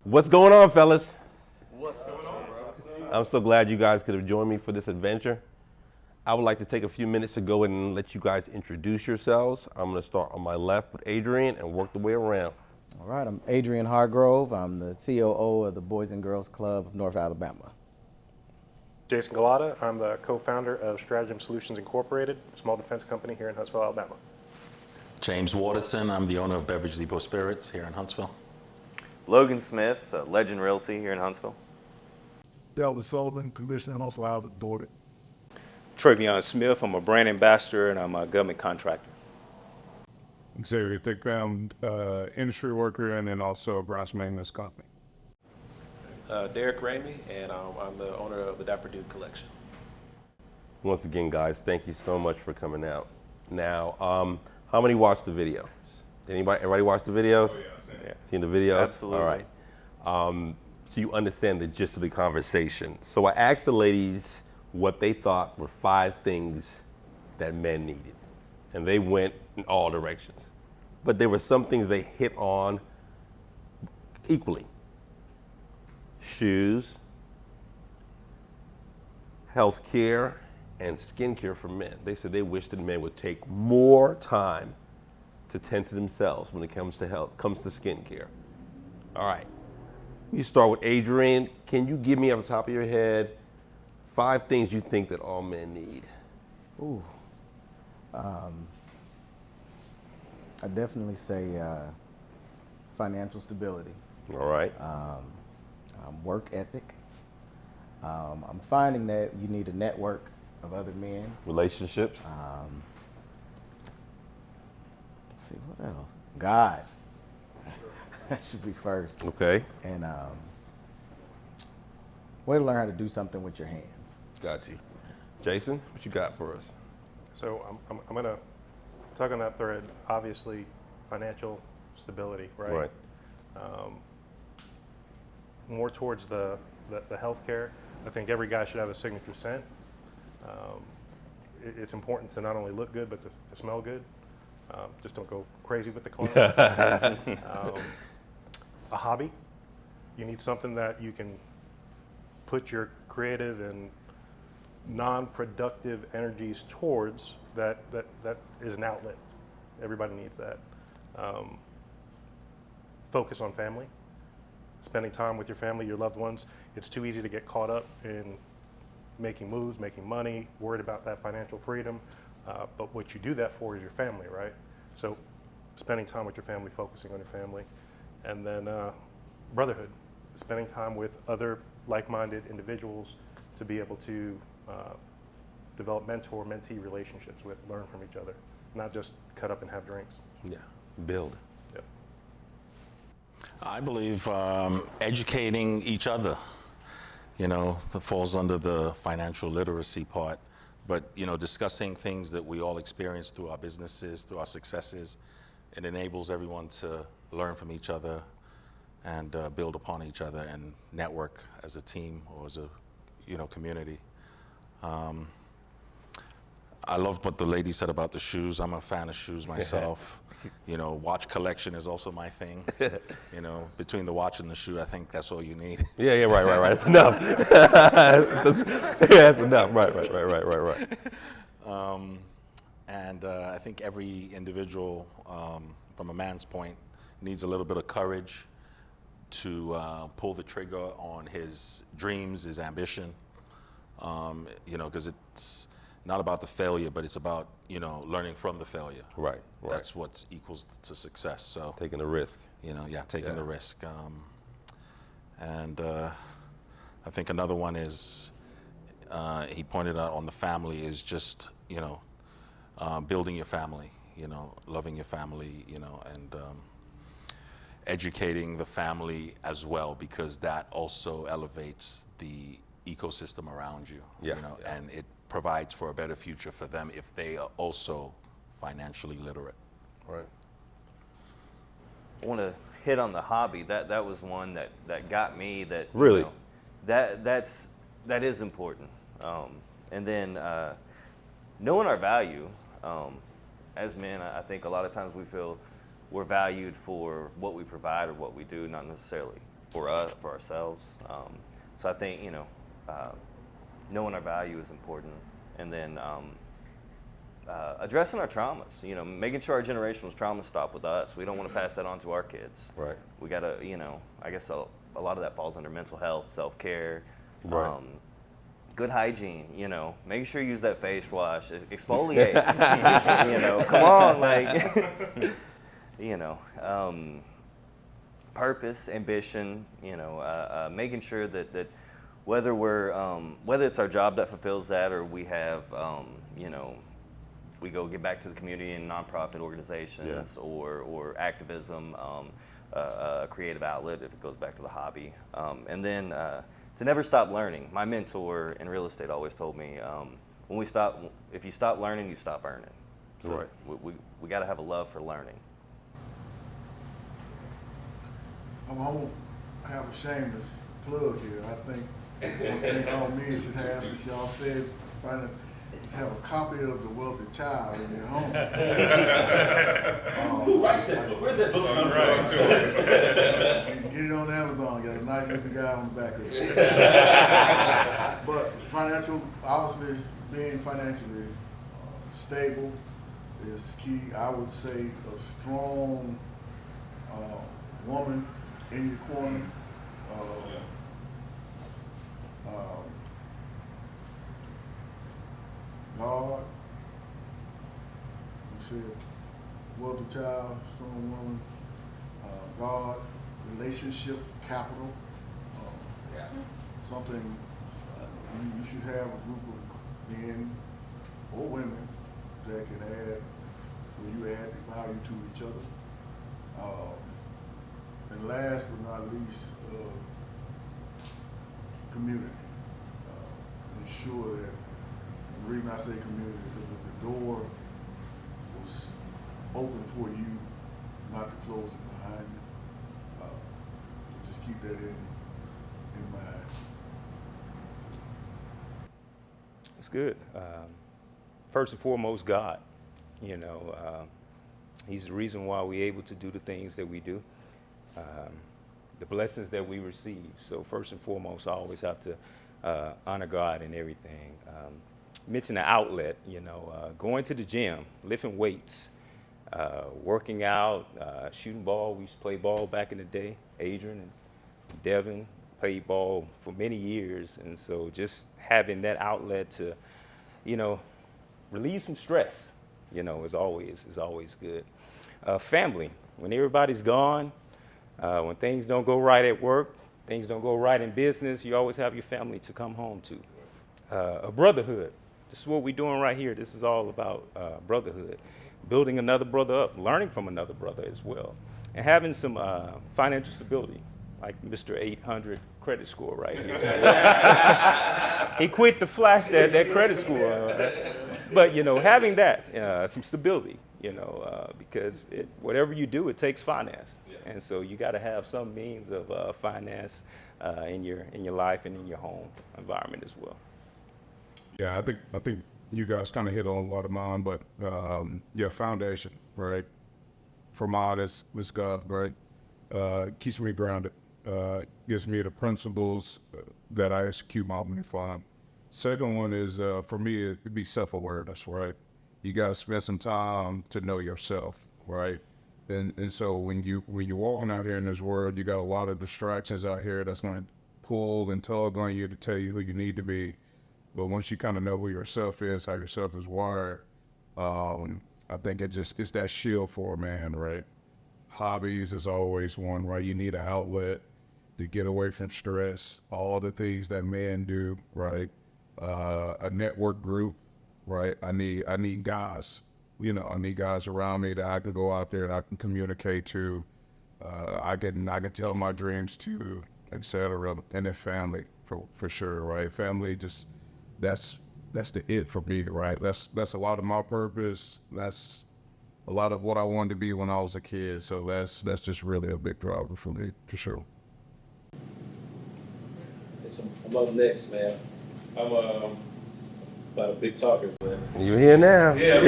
What's going on, fellas? What's going on, bro? I'm so glad you guys could have joined me for this adventure. I would like to take a few minutes to go and let you guys introduce yourselves. I'm going to start on my left with Adrian and work the way around. All right, I'm Adrian Hargrove. I'm the COO of the Boys and Girls Club of North Alabama. Jason Galata. I'm the co-founder of Stratagem Solutions Incorporated, a small defense company here in Huntsville, Alabama. James Waterson. I'm the owner of Beverage Depot Spirits here in Huntsville. Logan Smith, Legend Realty here in Huntsville. Delta Sullivan, Commissioner and also housed at Dorset. Travion Smith. I'm a brand ambassador and I'm a government contractor. Xavier Thickbaum, industry worker and then also a branch maintenance company. Derek Ramey, and I'm the owner of the Dapper collection. Once again, guys, thank you so much for coming out. Now, how many watched the videos? Everybody watch the videos? Oh, yeah. Seen the videos? Absolutely. All right. So you understand the gist of the conversation. So I asked the ladies what they thought were 5 things that men needed. And they went in all directions. But there were some things they hit on equally. Shoes, health care, and skincare for men. They said they wish that men would take more time to tend to themselves when it comes to health, comes to skincare. All right, we start with Adrian. Can you give me off the top of your head 5 things you think that all men need? Ooh. I definitely say financial stability, All right. work ethic. I'm finding that you need a network of other men. Relationships. Let's see, what else? God. That should be first. Okay. And way to learn how to do something with your hands. Got you. Jason, what you got for us? So I'm going to tug on that thread. Obviously, financial stability, right? Right. More towards the healthcare. I think every guy should have a signature scent. It's important to not only look good, but to smell good. Just don't go crazy with the cologne. A hobby. You need something that you can put your creative and non-productive energies towards that is an outlet. Everybody needs that. Focus on family. Spending time with your family, your loved ones. It's too easy to get caught up in making moves, making money, worried about that financial freedom. But what you do that for is your family, right? So spending time with your family, focusing on your family. And then brotherhood, spending time with other like-minded individuals to be able to develop mentor-mentee relationships with, learn from each other, not just cut up and have drinks. Yeah. Build. Yep. I believe educating each other, that falls under the financial literacy part. But, discussing things that we all experience through our businesses, through our successes, it enables everyone to learn from each other and build upon each other and network as a team or as a, community. I love what the lady said about the shoes. I'm a fan of shoes myself. Watch collection is also my thing. Between the watch and the shoe, I think that's all you need. Yeah, right. That's enough. That's enough. Right. And I think every individual, from a man's point, needs a little bit of courage to pull the trigger on his dreams, his ambition. Because it's not about the failure, but it's about, learning from the failure. Right. That's what equals to success. So Taking a risk. Taking the risk. And I think another one is, he pointed out on the family is just, building your family, loving your family, and educating the family as well, because that also elevates the ecosystem around you, and it provides for a better future for them if they are also financially literate. Right. I want to hit on the hobby. That was one that got me. That Really? That is important. And then knowing our value. as men, I think a lot of times we feel we're valued for what we provide or what we do, not necessarily for us, for ourselves. So I think, knowing our value is important, and then addressing our traumas, making sure our generational traumas stop with us. We don't want to pass that on to our kids. Right. We got to, I guess a lot of that falls under mental health, self-care, Right. good hygiene, making sure you use that face wash, exfoliate, come on, purpose, ambition, making sure that whether it's our job that fulfills that, or we have, we go get back to the community in nonprofit organizations, or activism, a creative outlet if it goes back to the hobby, and then to never stop learning. My mentor in real estate always told me, if you stop learning, you stop earning. So Right. we got to have a love for learning. I won't have a shameless plug here. I think one thing all men should have, since y'all said finance, is have a copy of The Wealthy Child in your home. Who writes that book? Where's that book come from? And get it on Amazon. Got a nice looking guy on the back of it. But obviously, being financially stable is key. I would say a strong woman in your corner. God, you said, wealthy child, strong woman, God, relationship capital, something you should have a group of men or women that can add, where you add the value to each other. And last but not least, community. Ensure that, the reason I say community is because if the door was open for you, not to close it behind you. So just keep that in mind. It's good. First and foremost, God. He's the reason why we're able to do the things that we do, the blessings that we receive. So first and foremost, I always have to honor God in everything. Mention the outlet, going to the gym, lifting weights, working out, shooting ball. We used to play ball back in the day. Adrian and Devin played ball for many years. And so just having that outlet to, relieve some stress, is always good. Family, when everybody's gone, when things don't go right at work, things don't go right in business, you always have your family to come home to. A brotherhood. This is what we're doing right here. This is all about brotherhood. Building another brother up, learning from another brother as well. And having some financial stability, like Mr. 800 credit score right here. He quit to flash that credit score. But, having that, some stability, because whatever you do, it takes finance. And so you got to have some means of finance in your life and in your home environment as well. Yeah, I think you guys kind of hit on a lot of mine, but foundation, right? For mine, it's God, right? Keeps me grounded, gives me the principles that I execute my life on. Second one is, for me, it'd be self-awareness, right? You got to spend some time to know yourself, right? And so when you're walking out here in this world, you got a lot of distractions out here that's going to pull and tug on you to tell you who you need to be. But once you kind of know who yourself is, how yourself is wired, I think it's that shield for a man, right? Hobbies is always one, right? You need an outlet to get away from stress, all the things that men do, right? A network group, right? I need guys, I need guys around me that I can go out there and I can communicate to. I can tell my dreams to, et cetera. And then family, for sure, right? Family that's the it for me, right? That's a lot of my purpose. That's a lot of what I wanted to be when I was a kid. So that's just really a big driver for me, for sure. I'm up next, man. I'm about a big talker, but You here now? Yeah.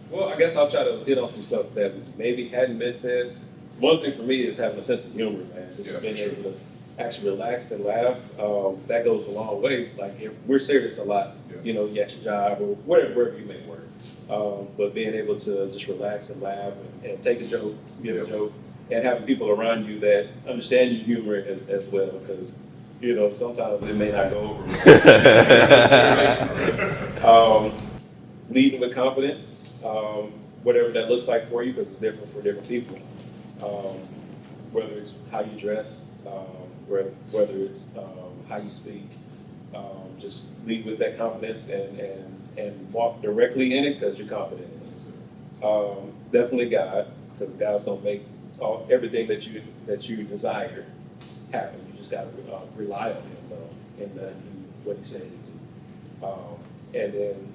Well, I guess I'll try to hit on some stuff that maybe hadn't been said. One thing for me is having a sense of humor, man. Just being able to actually relax and laugh. That goes a long way. Like, if we're serious a lot, you know, you at your job or wherever you may work. But being able to just relax and laugh and take a joke, give a joke, and having people around you that understand your humor as well, because you know sometimes it may not go over. Leading with confidence, whatever that looks like for you, because it's different for different people. Whether it's how you dress, whether it's how you speak, just lead with that confidence and walk directly in it because you're confident in it. Definitely God, because God's gonna make everything that you desire happen. You just gotta rely on Him though, in what He said to do. And then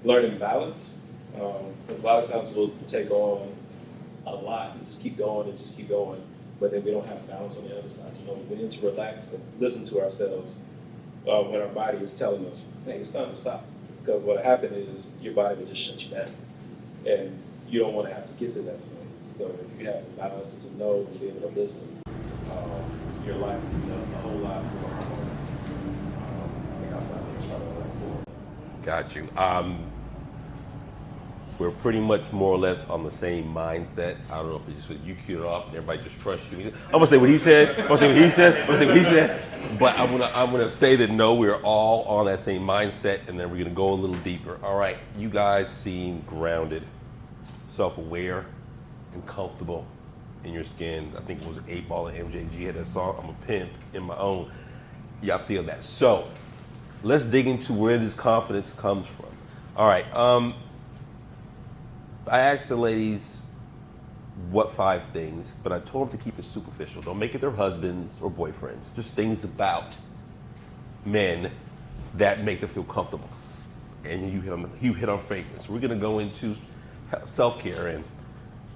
learning balance, because a lot of times we'll take on a lot and just keep going and just keep going, but then we don't have balance on the other side. You know, we need to relax and listen to ourselves when our body is telling us, hey, it's time to stop. Because what happened is your body will just shut you down. And you don't want to have to get to that point. So if you have the balance to know and be able to listen, your life will be a whole lot more harmonious. I think I'll stop there. Try to like Got you. We're pretty much more or less on the same mindset. I don't know if it's just you queued it off and everybody just trusts you. I'm gonna say what he said. I'm gonna say what he said. I'm gonna say what he said. But I'm gonna say that no, we're all on that same mindset, and then we're gonna go a little deeper. All right, you guys seem grounded, self-aware, and comfortable in your skin. I think it was 8 Ball and MJG had that song. I'm a pimp in my own. Y'all feel that. So let's dig into where this confidence comes from. All right. I asked the ladies what 5 things, but I told them to keep it superficial. Don't make it their husbands or boyfriends. Just things about men that make them feel comfortable. And you hit on fragrance. We're gonna go into self-care and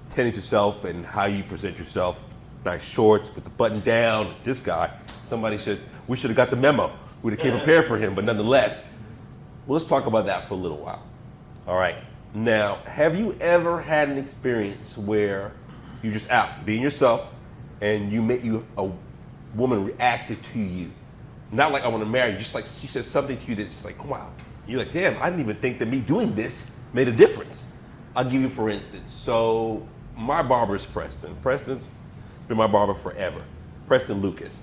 tending to self and how you present yourself. Nice shorts with the button down. This guy, we should have got the memo. We'd have came prepared for him, but nonetheless, well, let's talk about that for a little while. All right. Now, have you ever had an experience where you're just out being yourself and a woman reacted to you? Not like I want to marry you, just like she said something to you that's like, oh, wow. You're like, damn, I didn't even think that me doing this made a difference. I'll give you for instance. So my barber is Preston. Preston's been my barber forever. Preston Lucas.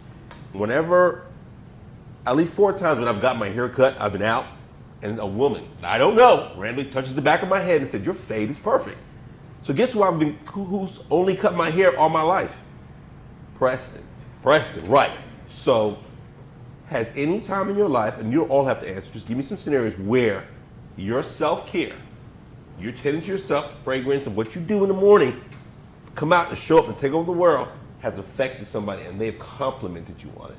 Whenever, at least 4 times when I've got my hair cut, I've been out. And a woman, I don't know, randomly touches the back of my head and said, your fade is perfect. So guess who's only cut my hair all my life? Preston, right. So has any time in your life, and you all have to answer, just give me some scenarios where your self-care, you're tending to yourself, fragrance, and what you do in the morning, come out and show up and take over the world, has affected somebody and they've complimented you on it.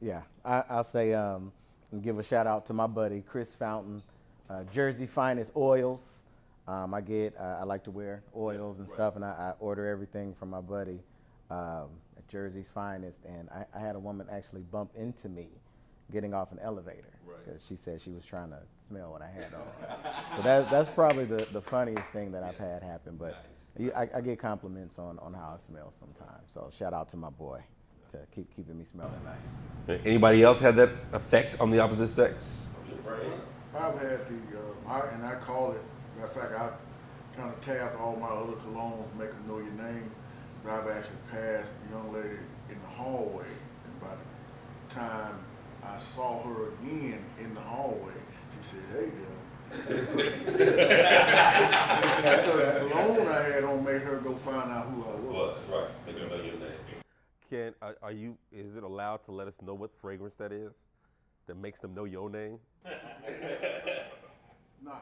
Yeah, I'll say, and give a shout out to my buddy Chris Fountain, Jersey Finest Oils. I like to wear oils and stuff, and I order everything from my buddy at Jersey's Finest. And I had a woman actually bump into me getting off an elevator because she said she was trying to smell what I had on. So that's probably the funniest thing that I've had happen. But I get compliments on how I smell sometimes. So shout out to my boy to keeping me smelling nice. Anybody else had that effect on the opposite sex? I've had and I call it, matter of fact, I kind of tabbed all my other colognes, make them know your name. Because I've actually passed a young lady in the hallway, and by the time I saw her again in the hallway, she said, hey, Dylan. Because the cologne I had on made her go find out who I was. Right. Make them know your name. Ken, is it allowed to let us know what fragrance that is that makes them know your name? No.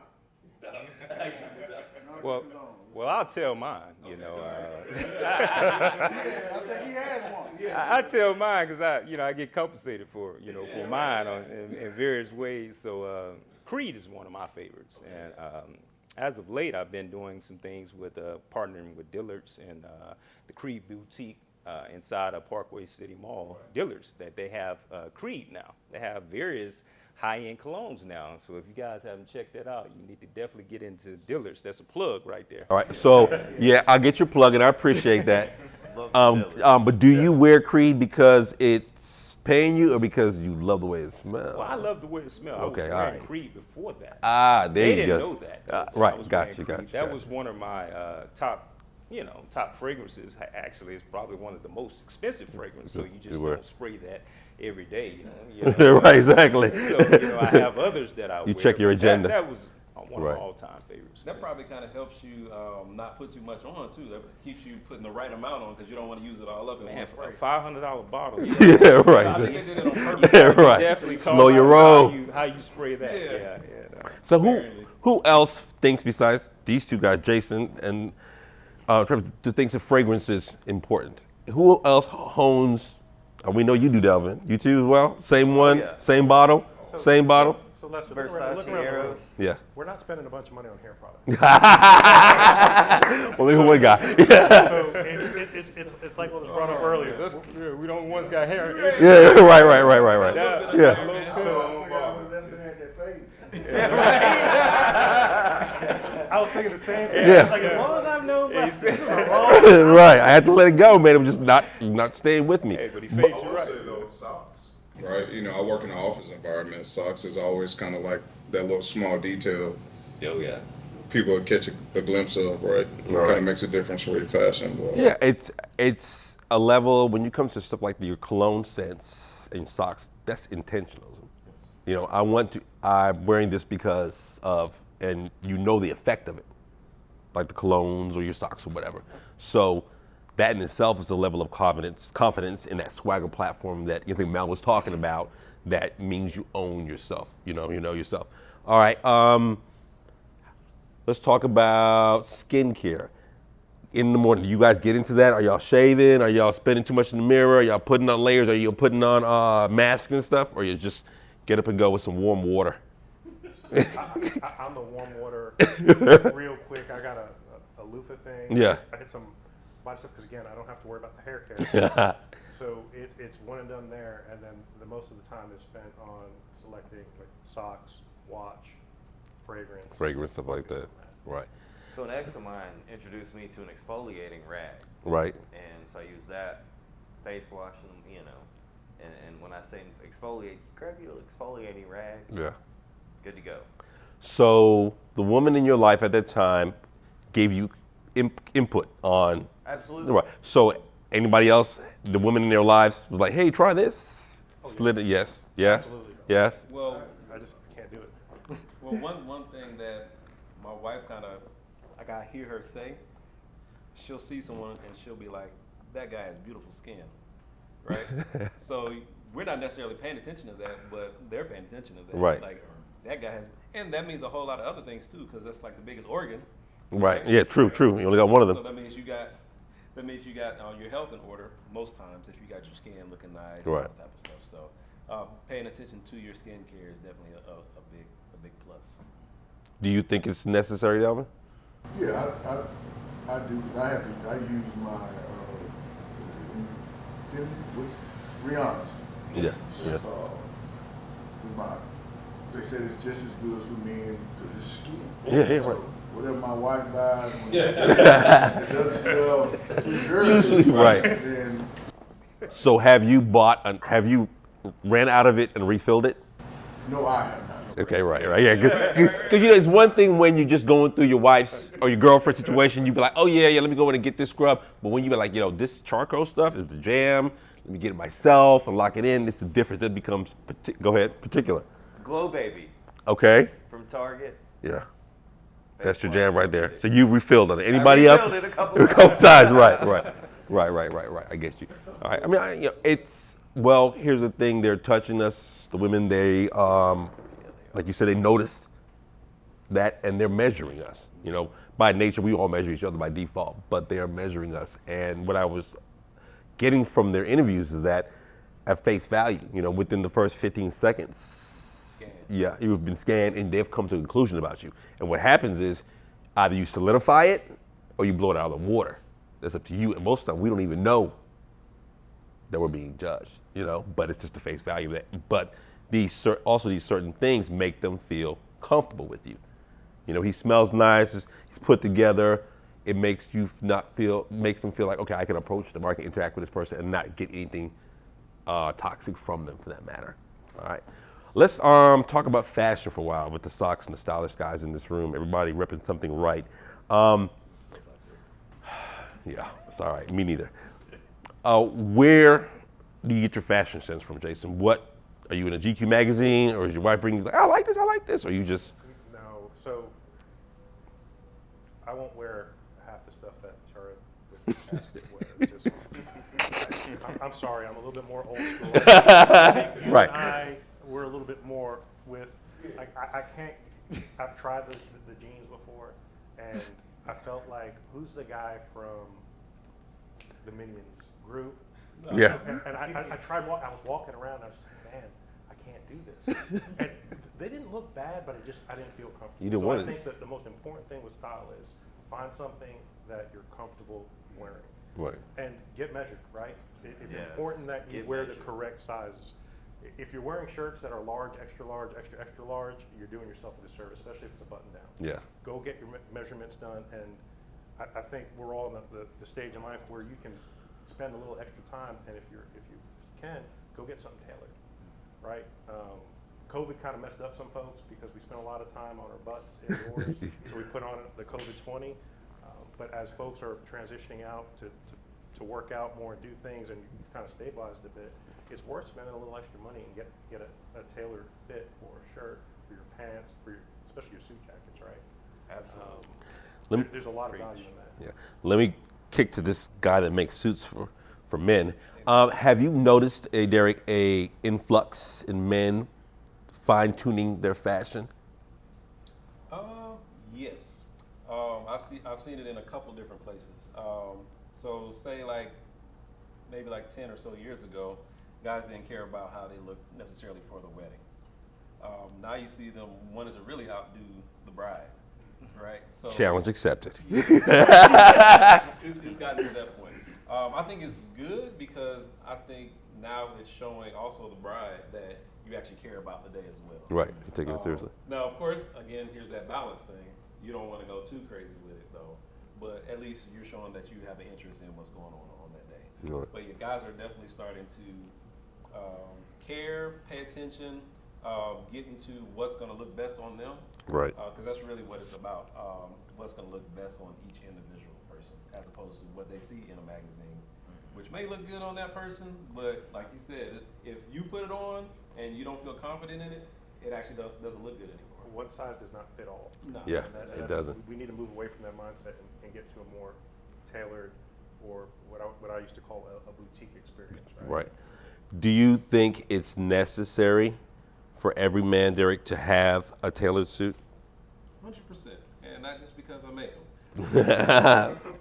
Well, I'll tell mine, you know. I think he has one. I tell mine because I get compensated for mine in various ways. So Creed is one of my favorites, and as of late, I've been doing some things with partnering with Dillard's and the Creed Boutique inside of Parkway City Mall, Dillard's, that they have Creed now. They have various high-end colognes now. So if you guys haven't checked that out, you need to definitely get into Dillard's. That's a plug right there. All right, so yeah, I'll get your plug, and I appreciate that. But do you wear Creed because it's paying you, or because you love the way it smells? Well, I love the way it smells. Okay, I was all wearing right. Creed before that. Ah, there They you didn't go. know that. Right, I was got wearing you, Creed. got you. That got was one of my top fragrances. Actually, it's probably one of the most expensive fragrances. So you just were. don't spray that every day. You know? Right, exactly. So I have others that I wear. check your but agenda. That was one Right. of my all-time favorites. That probably kind of helps you not put too much on too. That keeps you putting the right amount on because you don't want to use it all up in Man, one for spray. a $500 bottle. Yeah, I right. think they did it on purpose. Yeah, right. Definitely Slow calls your out roll. How you spray that. Yeah. Yeah. No. So Apparently. who else thinks besides these two guys, Jason and Trevor, thinks that fragrance is important? Who else hones? We know you do, Delvin. You too as well. Same one, yeah. same bottle, same bottle. So Lester, Versace look around the room. Arrows. Yeah. We're not spending a bunch of money on hair products. Well, look at one guy. Yeah, So it's like what was brought up earlier. We don't ones got hair. yeah, right. Yeah. So I was thinking the same thing. Yeah. Like, as long as I've known Lester, Right. I had to let it go, man. It was just not staying with me. Hey, but he fades you right. Say those socks, right? You know, I work in an office environment. Socks is always kind of like that little small detail Oh yeah. people would catch a glimpse of, right? Right. Kind of makes a difference for your fashion. But, Yeah, it's a level when you come to stuff like your cologne scents and socks. That's intentional. You know, I'm wearing this because of, and you know the effect of it, like the colognes or your socks or whatever. So that in itself is a level of confidence in that swagger platform that you think Mel was talking about. That means you own yourself. You know yourself. All right. Let's talk about skincare. In the morning, do you guys get into that? Are y'all shaving? Are y'all spending too much in the mirror? Are y'all putting on layers? Are you putting on masks and stuff? Or you just get up and go with some warm water? I'm the warm water. Real quick, I got a loofah thing. Yeah. I had some body stuff because again, I don't have to worry about the hair care. So it's one and done there, and then the most of the time is spent on selecting like socks, watch, fragrance, stuff like that. Right. So an ex of mine introduced me to an exfoliating rag, Right. and so I use that, face washing, and when I say exfoliate, grab you an exfoliating rag, Yeah. good to go. So the woman in your life at that time gave you input on. Absolutely. Right. So anybody else, the women in their lives was like, "Hey, try this." Slid it. Yes. Yes. Absolutely. Yes. Well, I just can't do it. well, one thing that my wife kind of, like I hear her say, she'll see someone and she'll be like, "That guy has beautiful skin," right? So we're not necessarily paying attention to that, but they're paying attention to that. Right. Like that guy has, and that means a whole lot of other things too, because that's like the biggest organ. Right. Yeah. True. True. You only got one of So them. that means you got your health in order most times if you got your skin looking nice, Right. all that type of stuff. So paying attention to your skincare is definitely a big plus. Do you think it's necessary, Delvin? Yeah, I do because I use my Infinity, what's Rihanna's. Yeah. It's, Yes. it's my, they said it's just as good for men because it's skin. Yeah. So Right. whatever my wife buys, when it doesn't smell too girly, Right. then So have you ran out of it and refilled it? no, I have not. Okay, right, yeah, because it's one thing when you're just going through your wife's or your girlfriend's situation, you be like, oh yeah, let me go in and get this scrub. But when you be like, this charcoal stuff is the jam. Let me get it myself and lock it in. It's the difference. That becomes particular. Glow Baby Okay, from Target. yeah, that's your jam right there. So you refilled on it. Anybody I else? refilled it a couple times. Right. I get you. All right. I mean, well. Here's the thing. They're touching us. The women. They like you said, they noticed that, and they're measuring us. By nature, we all measure each other by default, but they are measuring us. And what I was getting from their interviews is that at face value, within the first 15 seconds, yeah, you've been scanned, and they've come to a conclusion about you. And what happens is either you solidify it or you blow it out of the water. That's up to you. And most of the time, we don't even know that we're being judged, but it's just the face value of that. But these certain things make them feel comfortable with you. He smells nice, he's put together. It makes makes them feel like, okay, I can approach them, or I can interact with this person and not get anything toxic from them, for that matter. All right. Let's talk about fashion for a while with the socks and the stylish guys in this room. Everybody repping something right. Yeah, it's all right. Me neither. Where do you get your fashion sense from, Jason? What are you in a GQ magazine, or is your wife bringing you like, I like this, or you just? No, so I won't wear half the stuff that Tara would ask me to wear. I'm sorry, I'm a little bit more old school. I think you Right. and I, we're a little bit more with. I can't. I've tried the jeans before, and I felt like, who's the guy from the Minions group? Yeah. And I tried. I was walking around. And I was just like, man, I can't do this. And they didn't look bad, but I didn't feel comfortable. You didn't so want I it. think that the most important thing with style is find something that you're comfortable wearing. Right. And get measured, right? It's Yes. important that you Get wear measured. the correct sizes. If you're wearing shirts that are large, extra large, extra, extra large, you're doing yourself a disservice, especially if it's a button down. Yeah. Go get your measurements done, and I think we're all in the stage in life where you can spend a little extra time, and if you can, go get something tailored, right? COVID kind of messed up some folks because we spent a lot of time on our butts indoors, so we put on the COVID 20. But as folks are transitioning out to work out more and do things, and you've kind of stabilized a bit, it's worth spending a little extra money and get a tailored fit for a shirt, for your pants, especially your suit jackets, right? Absolutely. There's a lot of value in that. Yeah. Let me kick to this guy that makes suits for men. Have you noticed, Derek, a influx in men fine-tuning their fashion? Yes. I've seen it in a couple different places. So say maybe 10 or so years ago, guys didn't care about how they looked necessarily for the wedding. Now you see them wanting to really outdo the bride, right? So Challenge accepted. it's gotten to that point. I think it's good because I think now it's showing also the bride that you actually care about the day as well. Right. You're taking it seriously. Now, of course, again, here's that balance thing. You don't want to go too crazy with it, though. But at least you're showing that you have an interest in what's going on that day. Right. But your guys are definitely starting to care, pay attention, get into what's going to look best on them. Right. Because that's really what it's about. What's going to look best on each individual person, as opposed to what they see in a magazine, which may look good on that person, but like you said, if you put it on and you don't feel confident in it, it actually doesn't look good anymore. One size does not fit all. No. Yeah, And it doesn't. We need to move away from that mindset and get to a more tailored, or what I used to call a boutique experience. Right. Do you think it's necessary for every man, Derek, to have a tailored suit? 100%, and not just because I make them.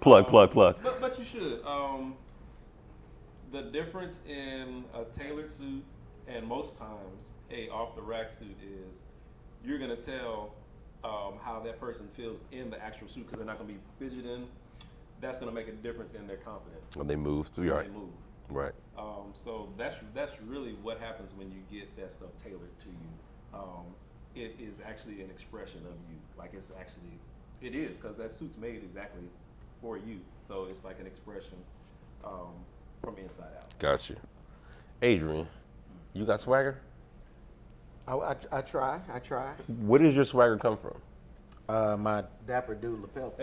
Plug. But you should. The difference in a tailored suit and most times a off-the-rack suit is you're going to tell how that person feels in the actual suit because they're not going to be fidgeting. That's going to make a difference in their confidence. When they move, When right. they move. Right. So that's really what happens when you get that stuff tailored to you. It is actually an expression of you. It is, because that suit's made exactly for you. So it's like an expression from inside out. Got you. Adrian, you got swagger? I try. Where does your swagger come from? My Dapper dude lapel.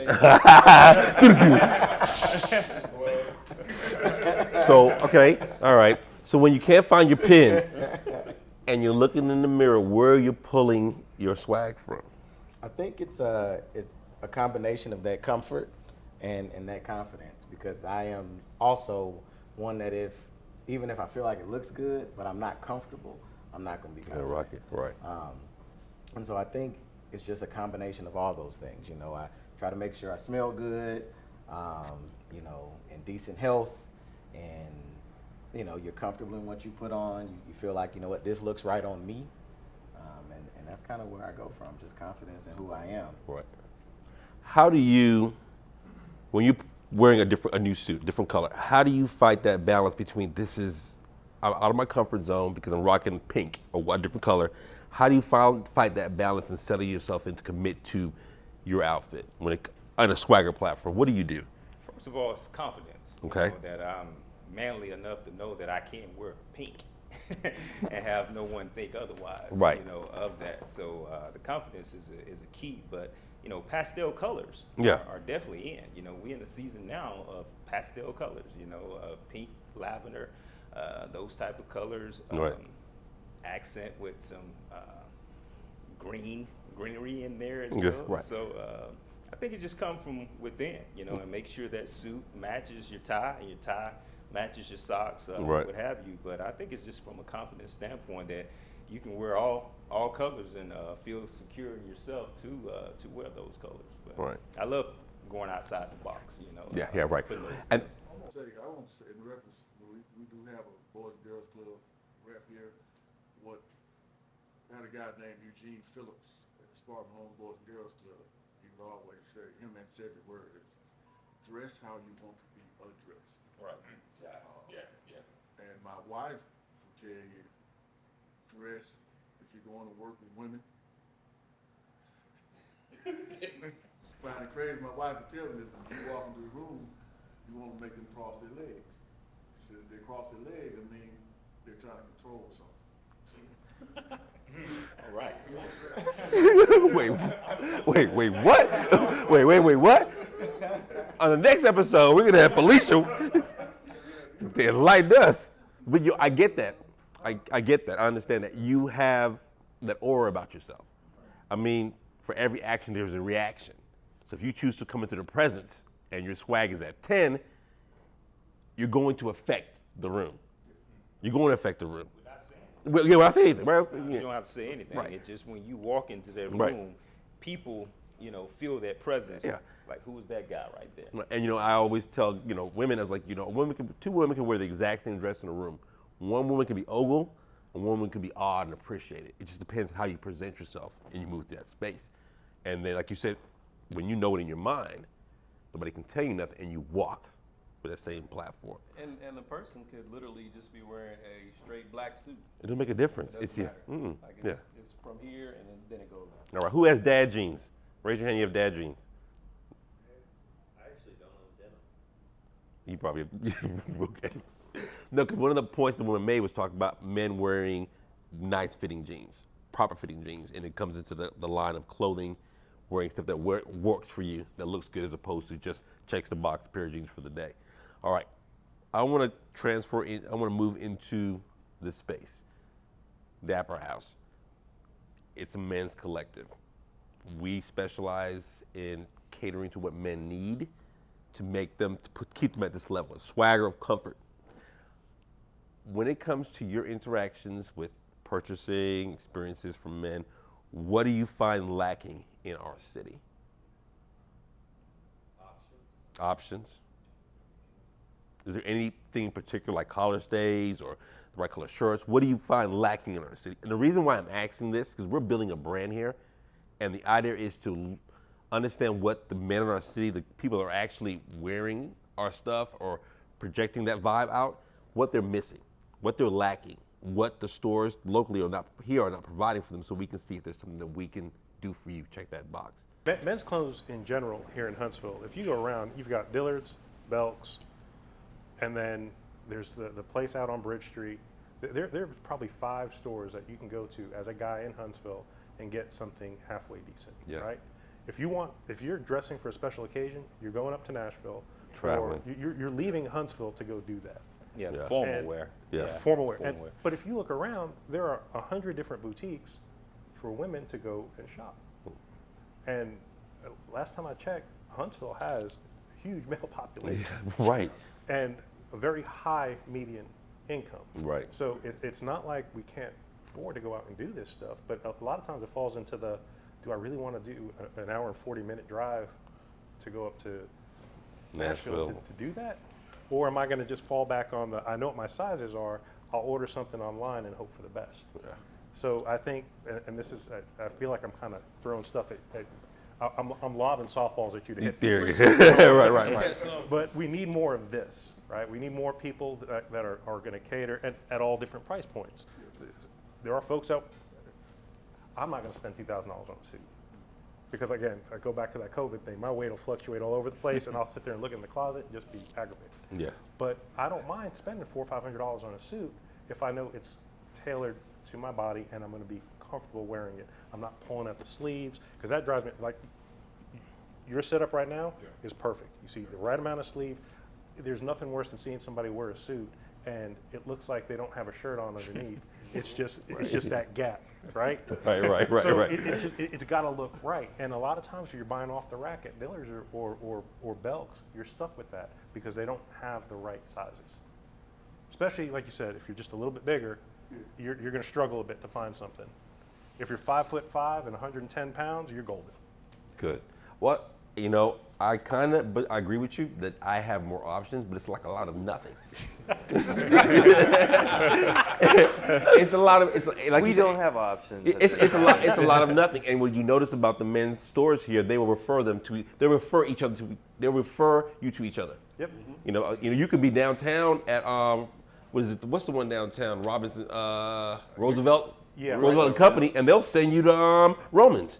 So, okay, all right. So when you can't find your pin and you're looking in the mirror, where are you pulling your swag from? I think it's a combination of that comfort and that confidence, because I am also one that even if I feel like it looks good, but I'm not comfortable, I'm not going to be Yeah, confident. rock it, right. And so I think it's just a combination of all those things. You know, I try to make sure I smell good, in decent health, and, you're comfortable in what you put on. You feel like, this looks right on me. And that's kind of where I go from, just confidence in who I am. Right. How do you, when you wearing a new suit, different color. How do you fight that balance between this is out of my comfort zone because I'm rocking pink or a different color? How do you fight that balance and settle yourself in to commit to your outfit on a swagger platform? What do you do? First of all, it's confidence. Okay. That I'm manly enough to know that I can wear pink and have no one think otherwise. Right. Of that. So the confidence is a key. But pastel colors are definitely in. We in the season now of pastel colors. Pink, lavender, those type of colors. Right. Accent with some greenery in there as well. Right. So I think it just comes from within, and make sure that suit matches your tie and your tie matches your socks, Right. what have you. But I think it's just from a confidence standpoint that you can wear all colors and feel secure in yourself to wear those colors. But Right. I love going outside the box, Yeah, right. putting those And I want to say in reference, we do have a Boys and Girls Club rep here. I had a guy named Eugene Phillips at the Spartan Home Boys and Girls Club. He would always say, him and Cedric word is, dress how you want to be addressed. Right. Yes. And my wife will tell you, dress if you're going to work with women. Find it crazy. My wife would tell me this: if you walk into the room, you want to make them cross their legs. So if they cross their legs, it means they're trying to control something. All right. wait, what? wait, what? On the next episode, we're gonna have Felicia to enlighten us. But I get that. I get that. I understand that you have that aura about yourself. I mean, for every action, there's a reaction. So if you choose to come into the presence and your swag is at 10, you're going to affect the room. You're going to affect the room. Well, yeah, when I say anything, right? You don't have to say anything. Right. It's just when you walk into that room, Right. people, feel that presence. Yeah. Like, who is that guy right there? And I always tell women, as like two women can wear the exact same dress in a room. One woman can be ogle, and one woman can be odd and appreciated. It just depends on how you present yourself and you move to that space. And then, like you said, when you know it in your mind, nobody can tell you nothing, and you walk with that same platform. And the person could literally just be wearing a straight black suit. It don't make a difference. It It's doesn't yeah. matter. Mm, Like yeah. it's from here and then it goes on. All right. Who has dad jeans? Raise your hand. You have dad jeans. I actually don't own denim. You probably okay. No, because one of the points the woman made was talking about men wearing nice fitting jeans, proper fitting jeans, and it comes into the line of clothing, wearing stuff that works for you, that looks good, as opposed to just checks the box, pair of jeans for the day. All right, I want to transfer in. I want to move into this space, Dapper House. It's a men's collective. We specialize in catering to what men need to make them, keep them at this level, a swagger of comfort. When it comes to your interactions with purchasing experiences from men, what do you find lacking in our city? Options. Is there anything in particular, like collar stays or the right color shirts? What do you find lacking in our city? And the reason why I'm asking this, because we're building a brand here, and the idea is to understand what the men in our city, the people that are actually wearing our stuff or projecting that vibe out, what they're missing, what they're lacking, what the stores locally are not providing for them, so we can see if there's something that we can do for you. Check that box. Men's clothes in general here in Huntsville, if you go around, you've got Dillard's, Belk's, and then there's the place out on Bridge Street. There's probably 5 stores that you can go to as a guy in Huntsville and get something halfway decent, Yeah. right? If you're dressing for a special occasion, you're going up to Nashville, Traveling. or you're leaving Huntsville to go do that. Yeah, Yeah. formal And- wear. Yeah. Formal wear. Formal wear. But if you look around, there are 100 different boutiques for women to go and shop. And last time I checked, Huntsville has a huge male population Right. and a very high median income. Right. So it's not like we can't afford to go out and do this stuff, but a lot of times it falls into do I really want to do an hour and 40-minute drive to go up to Nashville to do that? Or am I going to just fall back on I know what my sizes are, I'll order something online and hope for the best. Yeah. So I think, and this is, I feel like I'm kind of throwing stuff at I'm lobbing softballs at you to hit. There you go. Right. But we need more of this, right? We need more people that are going to cater at all different price points. There are folks out. I'm not going to spend $2,000 on a suit because, again, I go back to that COVID thing. My weight will fluctuate all over the place, and I'll sit there and look in the closet and just be aggravated. Yeah. But I don't mind spending $400 or $500 on a suit if I know it's tailored to my body and I'm going to be comfortable wearing it. I'm not pulling at the sleeves because that drives me like. Your setup right now is perfect. You see the right amount of sleeve. There's nothing worse than seeing somebody wear a suit and it looks like they don't have a shirt on underneath. It's just that gap, right? Right. So it's got to look right. And a lot of times, if you're buying off the rack at Dillard's or Belk's, you're stuck with that because they don't have the right sizes. Especially, like you said, if you're just a little bit bigger, you're going to struggle a bit to find something. If you're 5'5" and 110 pounds, you're golden. Good. Well, I agree with you that I have more options, but it's like a lot of nothing. It's a lot of, it's like We don't have options. It's a lot of nothing. And what you notice about the men's stores here, they will refer you to each other. Yep. You could be downtown at what's the one downtown? Robinson, Roosevelt. Yeah. Roosevelt and Company, and they'll send you to Romans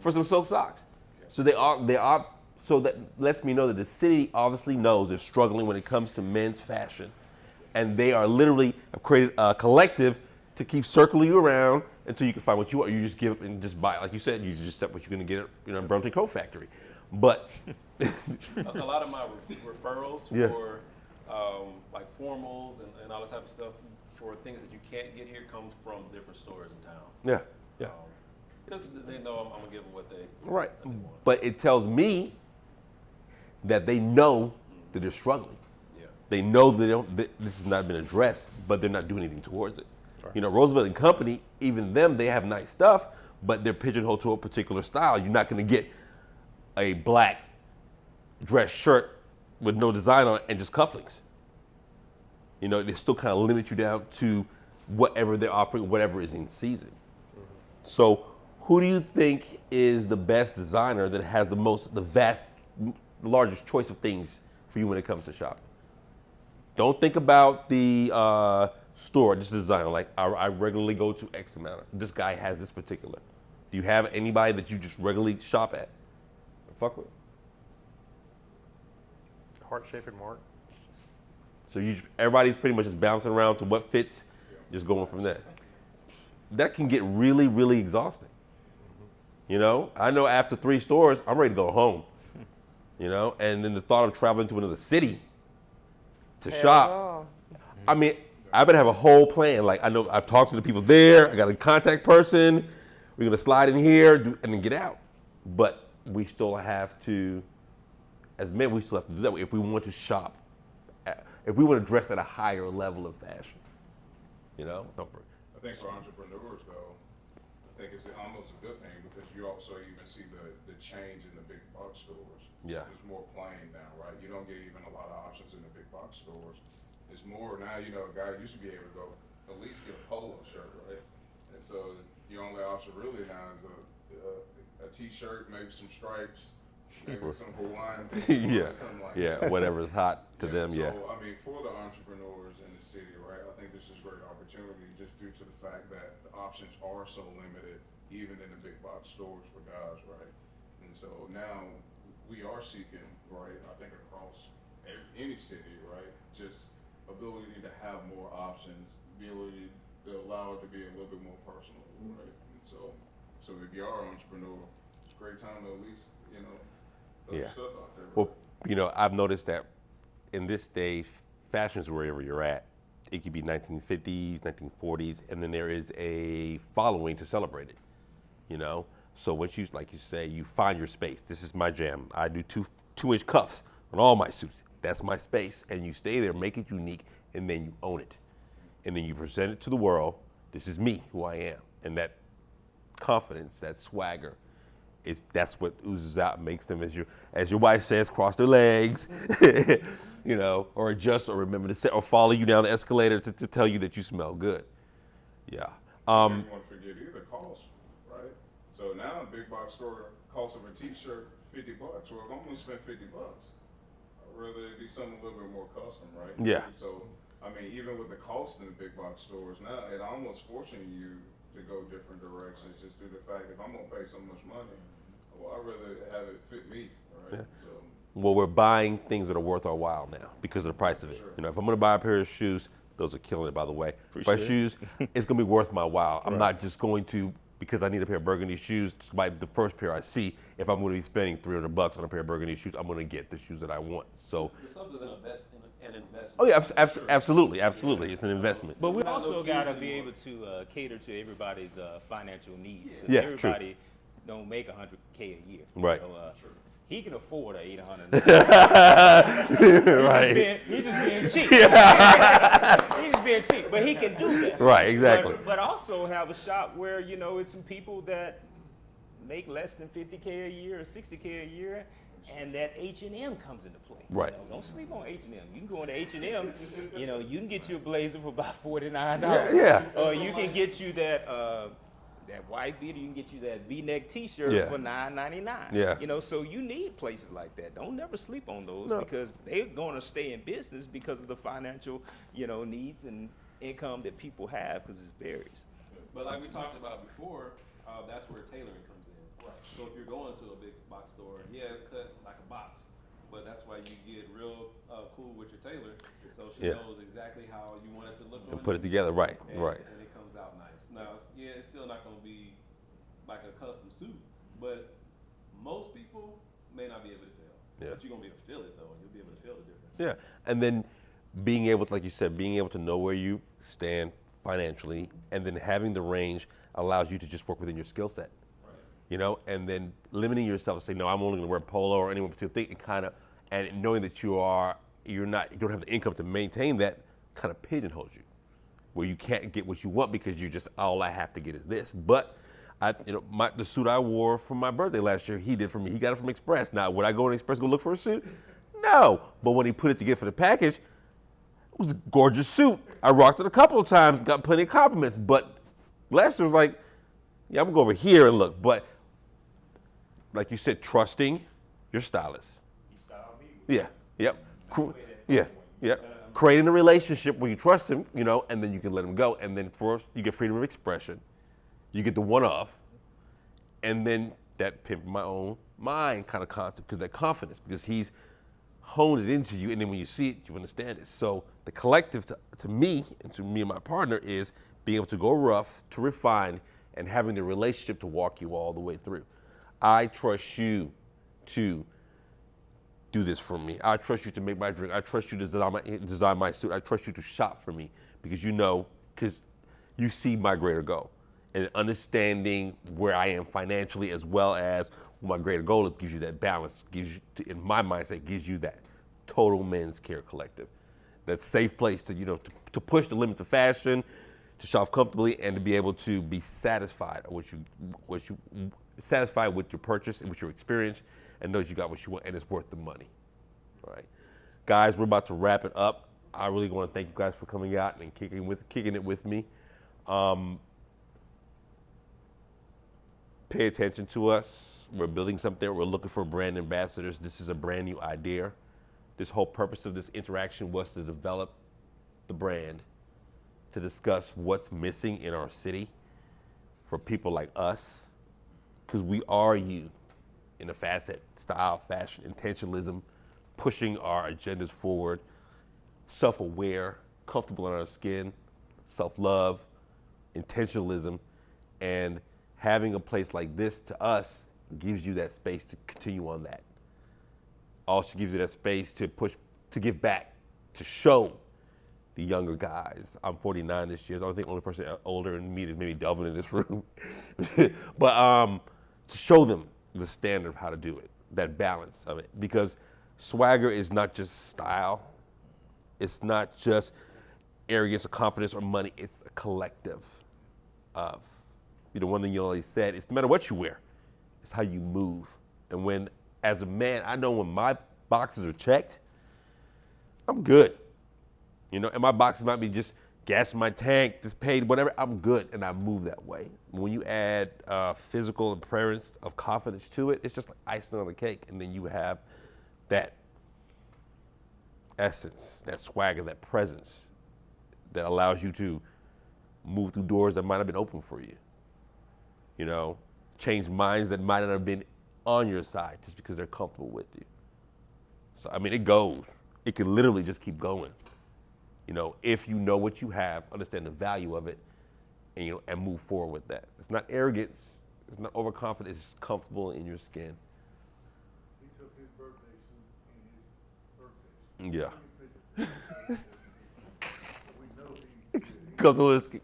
for some silk socks. So they are. So that lets me know that the city obviously knows they're struggling when it comes to men's fashion, and they are literally have created a collective to keep circling you around until you can find what you want. You just give and just buy, like you said, you just step what you're going to get at Brunton Coat Factory. But a lot of my referrals for like formals and all that type of stuff for things that you can't get here comes from different stores in town. yeah. Because they know I'm gonna give them what they Right. what they want. But it tells me that they know that they're struggling. Yeah. They know that this has not been addressed, but they're not doing anything towards it. Right. Roosevelt and Company, even them, they have nice stuff, but they're pigeonholed to a particular style. You're not going to get a black dress shirt with no design on it and just cufflinks. They still kind of limit you down to whatever they're offering, whatever is in season. Mm-hmm. So who do you think is the best designer that has the largest choice of things for you when it comes to shopping? Don't think about the store, just the designer. Like I regularly go to X amount. This guy has this particular. Do you have anybody that you just regularly shop at? Fuck with. Heart-shaped mark. So everybody's pretty much just bouncing around to what fits, just going from there. That can get really, really exhausting. I know after 3 stores, I'm ready to go home. And then the thought of traveling to another city to shop. I mean, I better have a whole plan. Like, I know I've talked to the people there. I got a contact person. We're going to slide in here and then get out. But we still have to, as men, we still have to do that if we want to shop. If we want to dress at a higher level of fashion. I think for entrepreneurs, though, I think it's almost a good thing because you also even see the change in the big box stores. Yeah. There's more plain now, right? You don't get even a lot of options in the big box stores. It's more now, a guy used to be able to go at least get a polo shirt, right? And so your only option really now is a t-shirt, maybe some stripes, maybe some Hawaiian thing, something like that. Whatever's hot to them, So, I mean, for the entrepreneurs in the city, right, I think this is a great opportunity just due to the fact that the options are so limited, even in the big box stores for guys, right? And so now we are seeking, right, I think across any city, right, just ability to have more options, ability to allow it to be a little bit more personal, right? And so if you are an entrepreneur, it's a great time to at least, throw your stuff out there. Right? Well, I've noticed that in this day, fashion's wherever you're at. It could be 1950s, 1940s, and then there is a following to celebrate it, So once you, like you say, you find your space. This is my jam. I do 2-inch cuffs on all my suits. That's my space. And you stay there, make it unique, and then you own it. And then you present it to the world. This is me, who I am. And that confidence, that swagger, that's what oozes out and makes them, as your wife says, cross their legs, or adjust, or remember to sit, or follow you down the escalator to tell you that you smell good. Yeah. You don't want to forget either cost, right? So now a big box store cost of a t-shirt $50. Well, if I'm gonna spend $50, I'd rather it be something a little bit more custom, right? Yeah. So I mean, even with the cost in the big box stores now, it almost forcing you to go different directions just due to the fact if I'm gonna pay so much money, well, I'd rather have it fit me, right? Yeah. So Well, we're buying things that are worth our while now because of the price of it. Sure. You know, if I'm going to buy a pair of shoes, those are killing it, by the way. Buy Appreciate it. shoes, it's going to be worth my while. I'm not just going to, because I need a pair of burgundy shoes, to buy the first pair I see. If I'm going to be spending $300 on a pair of burgundy shoes, I'm going to get the shoes that I want. So, The stuff is an investment. oh yeah, absolutely. It's an investment. But we Not no also kids got to be anymore. able to cater to everybody's financial needs. 'Cause Yeah, true. everybody don't make $100K a year. Right. He can afford a $800. Right. He's just being cheap. He's just being cheap, but he can do that. Right, exactly. But also have a shop where it's some people that make less than $50K a year or $60K a year, and that H&M comes into play. Right. Don't sleep on H&M. You can go into H&M. You can get you a blazer for about $49. Yeah. Or you can get you that white beater, you can get you that V-neck T-shirt Yeah. for $9.99. Yeah. So you need places like that. Don't never sleep on those No. because they're going to stay in business because of the financial, needs and income that people have because it varies. But like we talked about before, that's where tailoring comes in. Right. So if you're going to a big box store, yeah, it's cut like a box, but that's why you get real cool with your tailor, so she Yeah. knows exactly how you want it to look. And on put you, it together, right, and, right. And it comes out nice. Now, it's still not going to be like a custom suit, but most people may not be able to tell. Yeah. But you're going to be able to feel it though, and you'll be able to feel the difference. Yeah, and then being able to, like you said, being able to know where you stand financially, and then having the range allows you to just work within your skill set. Right. And then limiting yourself to say, no, I'm only going to wear polo or any particular thing, and knowing that you don't have the income to maintain that, kind of pigeonholes you, where you can't get what you want because you just, all I have to get is this. But the suit I wore for my birthday last year, he did for me. He got it from Express. Now, would I go to Express go look for a suit? No. But when he put it together for the package, it was a gorgeous suit. I rocked it a couple of times, got plenty of compliments. But Lester was like, yeah, I'm gonna go over here and look. But like you said, trusting your stylist. Yeah. Yep. Yeah. Creating a relationship where you trust him, and then you can let him go. And then first, you get freedom of expression. You get the one-off, and then that pimp my own mind kind of concept, because that confidence, because he's honed it into you, and then when you see it, you understand it. So the collective to me and my partner is being able to go rough, to refine, and having the relationship to walk you all the way through. I trust you to do this for me. I trust you to make my drink. I trust you to design my suit. I trust you to shop for me because because you see my greater goal. And understanding where I am financially as well as what my greater goal is gives you that balance, in my mindset, gives you that total men's care collective. That safe place to push the limits of fashion, to shop comfortably, and to be able to be satisfied with satisfied with your purchase and with your experience, and knows you got what you want and it's worth the money. All right, guys, we're about to wrap it up. I really want to thank you guys for coming out and kicking it with me. Pay attention to us. We're building something. We're looking for brand ambassadors. This is a brand new idea. This whole purpose of this interaction was to develop the brand, to discuss what's missing in our city for people like us, because we are you in a facet, style, fashion, intentionalism, pushing our agendas forward, self-aware, comfortable in our skin, self-love, intentionalism, and having a place like this to us gives you that space to continue on that. Also gives you that space to push, to give back, to show the younger guys. I'm 49 this year. I think the only person older than me is maybe Delvin in this room. But to show them the standard of how to do it, that balance of it. Because swagger is not just style. It's not just arrogance or confidence or money. It's a collective of, one thing you always said, it's no matter what you wear, it's how you move. And when, as a man, I know when my boxes are checked, I'm good. And my boxes might be just gas in my tank, just paid, whatever, I'm good, and I move that way. When you add physical appearance of confidence to it, it's just like icing on the cake, and then you have that essence, that swagger, that presence that allows you to move through doors that might have been open for you. You know, change minds that might not have been on your side just because they're comfortable with you. So, I mean, it goes. It can literally just keep going. You know, if you know what you have, understand the value of it, and you know, and move forward with that. It's not arrogance. It's not overconfidence. It's just comfortable in your skin. He took his birthday suit in his birthday suit. Yeah. We know he Go to Linsky.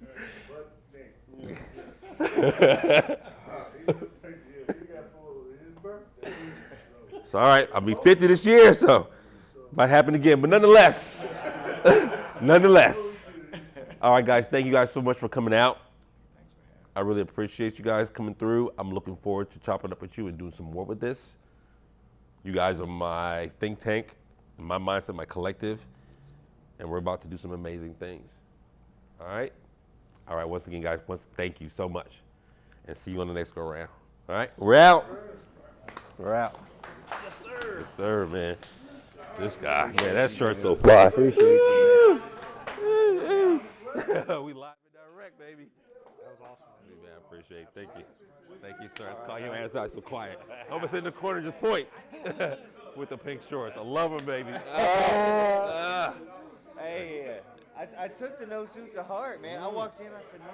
So, all right, I'll be 50 this year, so might happen again. But nonetheless, nonetheless. All right, guys, thank you guys so much for coming out. I really appreciate you guys coming through. I'm looking forward to chopping up with you and doing some more with this. You guys are my think tank, my mindset, my collective, and we're about to do some amazing things. All right? All right, once again, guys, thank you so much. And see you on the next go round. All right? We're out. We're out. Yes, sir. Yes, sir, man. This guy. Man, that shirt's so fly. Appreciate you. We live and direct, baby. That was awesome. Hey, man, I appreciate it. Thank you. Thank you, sir. Call your ass out so quiet. I'm going to sit in the corner and just point with the pink shorts. I love them, baby. Hey, I took the no suit to heart, man. I walked in, I said, no.